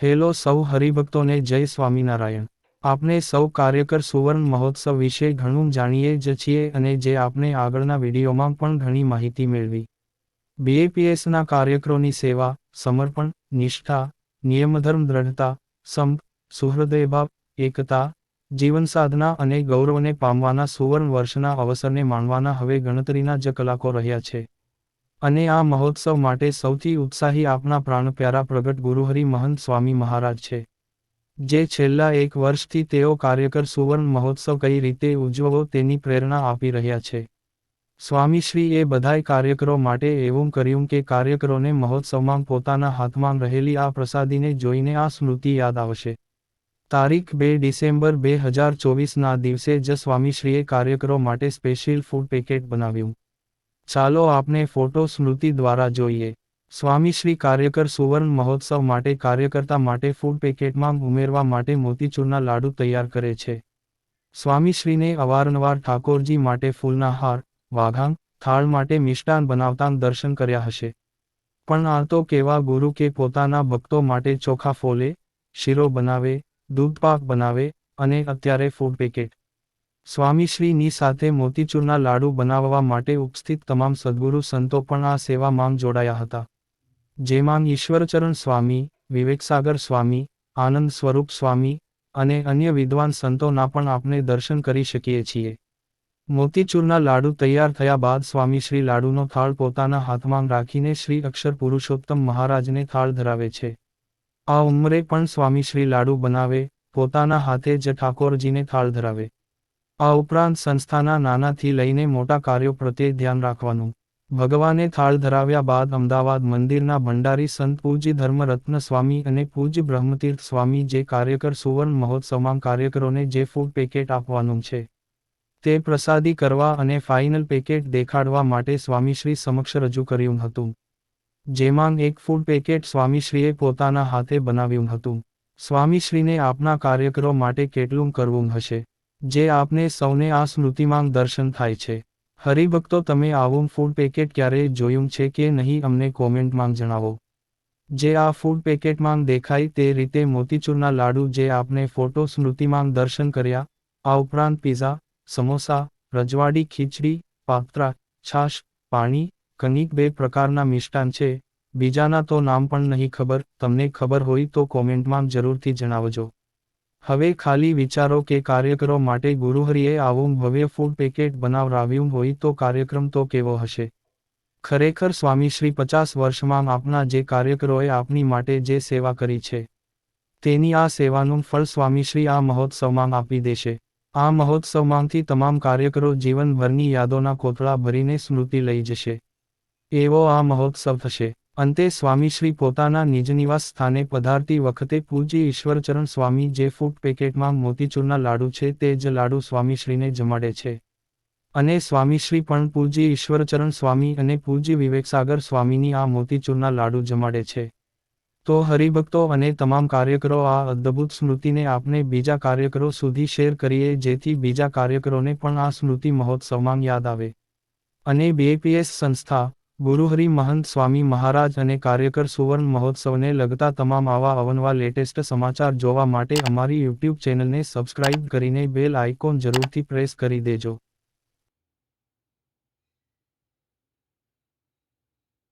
Hello સૌ હરિભક્તોને જય સ્વામિનારાયણ। આપણે સૌ કાર્યકર સુવર્ણ મહોત્સવ વિશે ઘણું જાણીએ જ છીએ અને જે આપણે આગળના વિડીયોમાં પણ ઘણી માહિતી મેળવી। બીએપીએસના કાર્યકરોની સેવા, સમર્પણ, નિષ્ઠા, નિયમધર્મ દ્રઢતા, સંપ, સુહૃદયભાવ, એકતા, જીવનસાધના અને ગૌરવને પામવાના સુવર્ણ વર્ષના અવસરને માણવાના હવે ગણતરીના જ કલાકો રહ્યા છે। અને આ મહોત્સવ માટે સૌથી ઉત્સાહી આપણા પ્રાણપ્યારા પ્રગટ ગુરુહરિ મહંત સ્વામી મહારાજ છે, જે છેલ્લા એક વર્ષથી તેઓ કાર્યકર સુવર્ણ મહોત્સવ કઈ રીતે ઉજવવો તેની પ્રેરણા આપી રહ્યા છે। સ્વામીશ્રીએ બધાય કાર્યકરો માટે એવું કર્યું કે કાર્યકરોને મહોત્સવમાં પોતાના હાથમાં રહેલી આ પ્રસાદીને જોઈને આ સ્મૃતિ યાદ આવશે। તારીખ 2 ડિસેમ્બર 2024ના દિવસે જ સ્વામીશ્રીએ કાર્યકરો માટે સ્પેશિયલ ફૂડ પેકેટ બનાવ્યું। ચાલો આપને ફોટો સ્મૃતિ દ્વારા જોઈએ। સ્વામીશ્રી કાર્યકર સુવર્ણ મહોત્સવ માટે કાર્યકર્તા માટે ફૂડ પેકેટમાં ઉમેરવા માટે મોતીચૂરના લાડુ તૈયાર કરે છે। સ્વામીશ્રીને અવારનવાર ઠાકોરજી માટે ફૂલના હાર, વાઘાંગ, થાળ માટે મિષ્ટાન બનાવતા દર્શન કર્યા હશે, પણ આ તો કેવા ગુરુ કે પોતાના ભક્તો માટે ચોખા ફોલે, શીરો બનાવે, દૂધપાક બનાવે અને અત્યારે ફૂડ પેકેટ। સ્વામીશ્રીની સાથે મોતીચૂરના લાડુ બનાવવા માટે ઉપસ્થિત તમામ સદ્ગુરુ સંતો પણ આ સેવામાં જોડાયા હતા, જેમાં ઈશ્વરચરણ સ્વામી, વિવેકસાગર સ્વામી, આનંદ સ્વરૂપ સ્વામી અને અન્ય વિદ્વાન સંતોના પણ આપણે દર્શન કરી શકીએ છીએ। મોતીચૂરના લાડુ તૈયાર થયા બાદ સ્વામીશ્રી લાડુનો થાળ પોતાના હાથમાં રાખીને શ્રી અક્ષર પુરુષોત્તમ મહારાજને થાળ ધરાવે છે। આ ઉંમરે પણ સ્વામીશ્રી લાડુ બનાવે, પોતાના હાથે જ ઠાકોરજીને થાળ ધરાવે। આ ઉપરાંત સંસ્થાના નાનાથી લઈને મોટા કાર્યો પ્રત્યે ધ્યાન રાખવાનું। ભગવાને થાળ ધરાવ્યા બાદ અમદાવાદ મંદિરના ભંડારી સંત પૂજ્ય ધર્મરત્ન સ્વામી અને પૂજ્ય બ્રહ્મતીર્થ સ્વામી જે કાર્યકર સુવર્ણ મહોત્સવમાં કાર્યકરોને જે ફૂડ પેકેટ આપવાનું છે તે પ્રસાદી કરવા અને ફાઇનલ પેકેટ દેખાડવા માટે સ્વામીશ્રી સમક્ષ રજૂ કર્યું હતું, જેમાં એક ફૂડ પેકેટ સ્વામીશ્રીએ પોતાના હાથે બનાવ્યું હતું। સ્વામીશ્રીને આપના કાર્યકરો માટે કેટલું કરવું હશે, જે આપને સૌને આ સ્મૃતિમાં દર્શન થાય છે। હરિભક્તો, તમે આવું ફૂડ પેકેટ ક્યારેય જોયું છે કે નહીં અમને કોમેન્ટમાં જણાવો। જે આ ફૂડ પેકેટમાં દેખાય તે રીતે મોતીચૂરના લાડુ જે આપને ફોટો સ્મૃતિમાં દર્શન કર્યા, આ ઉપરાંત પિઝા, સમોસા, રજવાડી ખીચડી, પાત્રા, છાશ, પાણી, કનિક 2 પ્રકારના મિષ્ટાન છે, બીજાના તો નામ પણ નહીં ખબર, તમને ખબર હોય તો કોમેન્ટમાં જરૂરથી જણાવજો। હવે ખાલી વિચારો કે કાર્યકરો માટે ગુરુહરિએ આવું ભવ્ય ફૂડ પેકેટ બનાવરાવ્યું હોય તો કાર્યક્રમ તો કેવો હશે। ખરેખર સ્વામીશ્રી 50 વર્ષમાં આપના જે કાર્યકરોએ આપની માટે જે સેવા કરી છે તેની આ સેવાનું ફળ સ્વામીશ્રી આ મહોત્સવમાં આપી દેશે। આ મહોત્સવમાંથી તમામ કાર્યકરો જીવનભરની યાદોના કોથળા ભરીને સ્મૃતિ લઈ જશે, એવો આ મહોત્સવ થશે। અંતે સ્વામીશ્રી પોતાના નિજ નિવાસ સ્થાને પધારતી વખતે પૂજ્ય ઈશ્વરચરણ સ્વામી જે ફૂડ પેકેટમાં મોતીચૂરના લાડુ છે તે જ લાડુ સ્વામીશ્રીને જમાડે છે, અને સ્વામીશ્રી પણ પૂજ્ય ઈશ્વરચરણ સ્વામી અને પૂજ્ય વિવેકસાગર સ્વામીની આ મોતીચૂરના લાડુ જમાડે છે। તો હરિભક્તો અને તમામ કાર્યકરો આ અદ્ભુત સ્મૃતિને આપણે બીજા કાર્યકરો સુધી શેર કરીએ જેથી બીજા કાર્યકરોને પણ આ સ્મૃતિ મહોત્સવમાં યાદ આવે અને બીએપીએસ સંસ્થા, ગુરુહરિ મહંત સ્વામી મહારાજ અને કાર્યકર સુવર્ણ મહોત્સવને લગતા તમામ આવા અવનવા લેટેસ્ટ સમાચાર જોવા માટે અમારી યુટ્યુબ ચેનલને સબસ્ક્રાઇબ કરીને બેલ આઇકોન જરૂરથી પ્રેસ કરી દેજો।